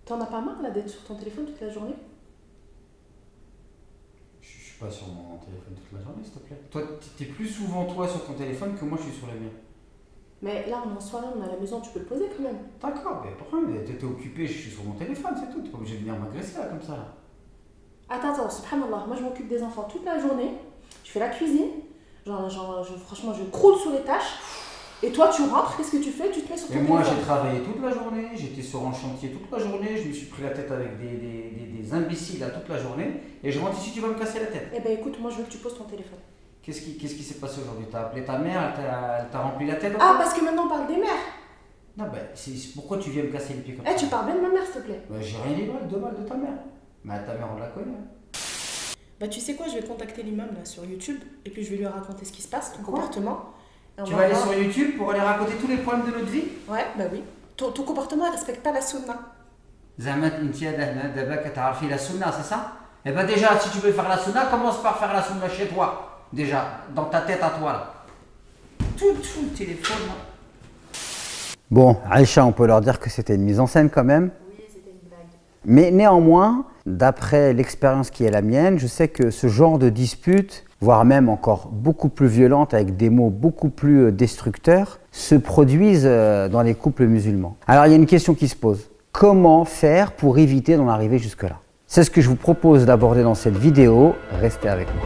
T'en as pas marre là d'être sur ton téléphone toute la journée? Je suis pas sur mon téléphone toute la journée, s'il te plaît. Toi, t'es plus souvent toi sur ton téléphone que moi je suis sur le mien. Mais là, on est en soirée, on est à la maison, tu peux le poser quand même. D'accord, mais pas de problème. T'étais occupé, je suis sur mon téléphone, c'est tout. T'es pas obligé de venir m'agresser là comme ça. Là. Attends, subhanallah, moi je m'occupe des enfants toute la journée, je fais la cuisine, franchement, je croule sur les tâches. Et toi, tu rentres, qu'est-ce que tu fais? Tu te mets sur ton Et téléphone. moi, j'ai travaillé toute la journée, j'étais sur un chantier toute la journée, je me suis pris la tête avec des imbéciles là toute la journée, et je rentre ici, tu vas me casser la tête. Eh ben écoute, moi je veux que tu poses ton téléphone. Qu'est-ce qui s'est passé aujourd'hui? T'as appelé ta mère, elle t'a rempli la tête? Ah, parce que maintenant on parle des mères. Non, ben, pourquoi tu viens me casser les pieds comme Eh, ça? tu parles bien de ma mère, s'il te plaît. Ben, j'ai rien dit de mal de ta mère. Mais ta mère, on la connaît. Hein. Bah tu sais quoi, je vais contacter l'imam là sur YouTube, et puis je vais lui raconter ce qui se passe, ton Quoi? comportement. Tu vas aller sur YouTube pour aller raconter tous les problèmes de notre vie? Ouais, bah oui. Ton comportement, il respecte pas la sunna. Zamat Intia Dabak, t'as fait la sunna, c'est ça? Eh ben déjà, si tu veux faire la sunna, commence par faire la sunna chez toi. Déjà, dans ta tête à toi là. Tout le téléphone là. Bon, Aïcha, on peut leur dire que c'était une mise en scène quand même. Oui, c'était une blague. Mais néanmoins, d'après l'expérience qui est la mienne, je sais que ce genre de dispute, voire même encore beaucoup plus violente avec des mots beaucoup plus destructeurs, se produisent dans les couples musulmans. Alors il y a une question qui se pose. Comment faire pour éviter d'en arriver jusque-là? C'est ce que je vous propose d'aborder dans cette vidéo. Restez avec moi.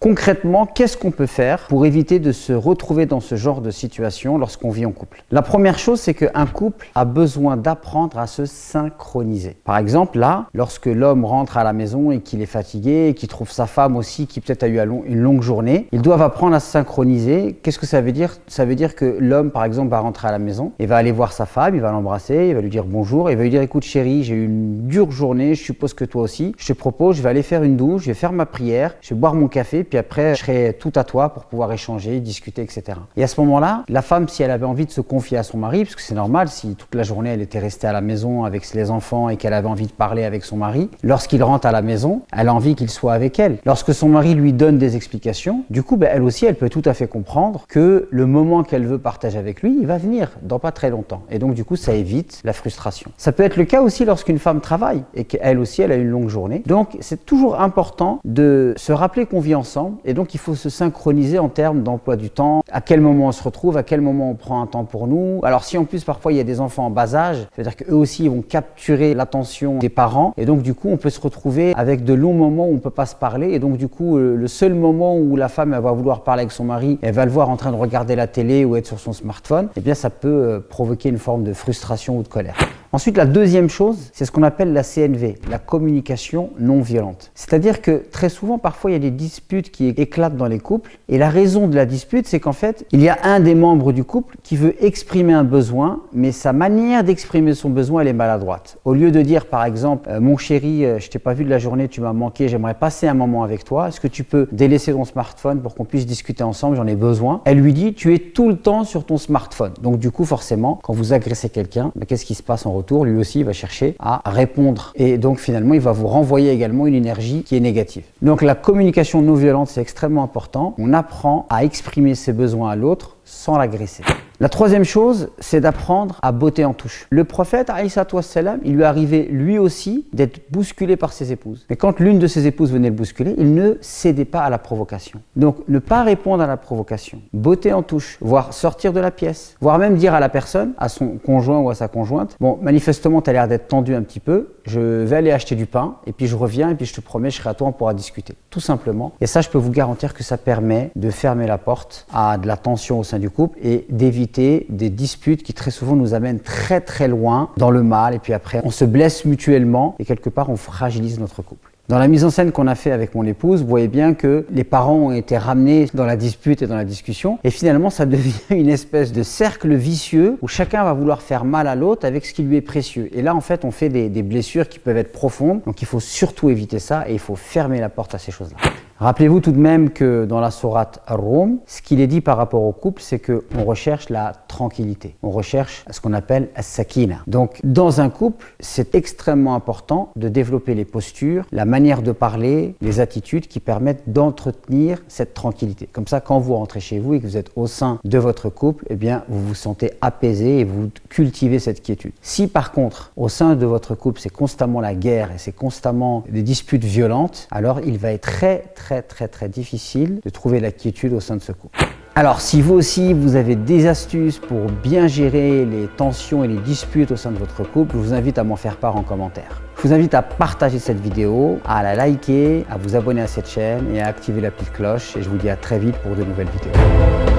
Concrètement, qu'est-ce qu'on peut faire pour éviter de se retrouver dans ce genre de situation lorsqu'on vit en couple? La première chose, c'est qu'un couple a besoin d'apprendre à se synchroniser. Par exemple, là, lorsque l'homme rentre à la maison et qu'il est fatigué et qu'il trouve sa femme aussi qui peut-être a eu une longue journée, ils doivent apprendre à se synchroniser. Qu'est-ce que ça veut dire? Ça veut dire que l'homme, par exemple, va rentrer à la maison et va aller voir sa femme, il va l'embrasser, il va lui dire bonjour, il va lui dire écoute chérie, j'ai eu une dure journée, je suppose que toi aussi. Je te propose, je vais aller faire une douche, je vais faire ma prière, je vais boire mon café, puis après, je serai tout à toi pour pouvoir échanger, discuter, etc. Et à ce moment-là, la femme, si elle avait envie de se confier à son mari, parce que c'est normal, si toute la journée elle était restée à la maison avec les enfants et qu'elle avait envie de parler avec son mari, lorsqu'il rentre à la maison, elle a envie qu'il soit avec elle. Lorsque son mari lui donne des explications, du coup, elle aussi, elle peut tout à fait comprendre que le moment qu'elle veut partager avec lui, il va venir dans pas très longtemps. Et donc, du coup, ça évite la frustration. Ça peut être le cas aussi lorsqu'une femme travaille et qu'elle aussi, elle a une longue journée. Donc, c'est toujours important de se rappeler qu'on vit ensemble et donc il faut se synchroniser en termes d'emploi du temps, à quel moment on se retrouve, à quel moment on prend un temps pour nous. Alors si en plus parfois il y a des enfants en bas âge, c'est-à-dire qu'eux aussi ils vont capturer l'attention des parents et donc du coup on peut se retrouver avec de longs moments où on ne peut pas se parler et donc du coup le seul moment où la femme elle va vouloir parler avec son mari, elle va le voir en train de regarder la télé ou être sur son smartphone, eh bien ça peut provoquer une forme de frustration ou de colère. Ensuite, la deuxième chose, c'est ce qu'on appelle la CNV, la communication non violente. C'est-à-dire que très souvent, parfois, il y a des disputes qui éclatent dans les couples. Et la raison de la dispute, c'est qu'en fait, il y a un des membres du couple qui veut exprimer un besoin, mais sa manière d'exprimer son besoin, elle est maladroite. Au lieu de dire, par exemple, mon chéri, je t'ai pas vu de la journée, tu m'as manqué, j'aimerais passer un moment avec toi. Est-ce que tu peux délaisser ton smartphone pour qu'on puisse discuter ensemble? J'en ai besoin. Elle lui dit, tu es tout le temps sur ton smartphone. Donc du coup, forcément, quand vous agressez quelqu'un, qu'est-ce qui se passe en retour? Lui aussi, il va chercher à répondre. Et donc, finalement, il va vous renvoyer également une énergie qui est négative. Donc, la communication non violente, c'est extrêmement important. On apprend à exprimer ses besoins à l'autre sans l'agresser. La troisième chose, c'est d'apprendre à botter en touche. Le prophète, alayhi wassalam, il lui arrivait lui aussi d'être bousculé par ses épouses. Mais quand l'une de ses épouses venait le bousculer, il ne cédait pas à la provocation. Donc, ne pas répondre à la provocation, botter en touche, voire sortir de la pièce, voire même dire à la personne, à son conjoint ou à sa conjointe, bon, manifestement, tu as l'air d'être tendu un petit peu, je vais aller acheter du pain, et puis je reviens, et puis je te promets, je serai à toi, on pourra discuter. Tout simplement. Et ça, je peux vous garantir que ça permet de fermer la porte à de la tension au sein du couple et d'éviter des disputes qui très souvent nous amènent très très loin dans le mal et puis après on se blesse mutuellement et quelque part on fragilise notre couple. Dans la mise en scène qu'on a fait avec mon épouse, vous voyez bien que les parents ont été ramenés dans la dispute et dans la discussion et finalement ça devient une espèce de cercle vicieux où chacun va vouloir faire mal à l'autre avec ce qui lui est précieux. Et là en fait on fait des blessures qui peuvent être profondes, donc il faut surtout éviter ça et il faut fermer la porte à ces choses-là. Rappelez-vous tout de même que dans la sourate Ar-Rum, ce qu'il est dit par rapport au couple, c'est qu'on recherche la tranquillité. On recherche ce qu'on appelle as-sakina. Donc, dans un couple, c'est extrêmement important de développer les postures, la manière de parler, les attitudes qui permettent d'entretenir cette tranquillité. Comme ça, quand vous rentrez chez vous et que vous êtes au sein de votre couple, eh bien, vous vous sentez apaisé et vous cultivez cette quiétude. Si par contre, au sein de votre couple, c'est constamment la guerre et c'est constamment des disputes violentes, alors il va être très difficile de trouver la quiétude au sein de ce couple. Alors, si vous aussi, vous avez des astuces pour bien gérer les tensions et les disputes au sein de votre couple, je vous invite à m'en faire part en commentaire. Je vous invite à partager cette vidéo, à la liker, à vous abonner à cette chaîne et à activer la petite cloche. Et je vous dis à très vite pour de nouvelles vidéos.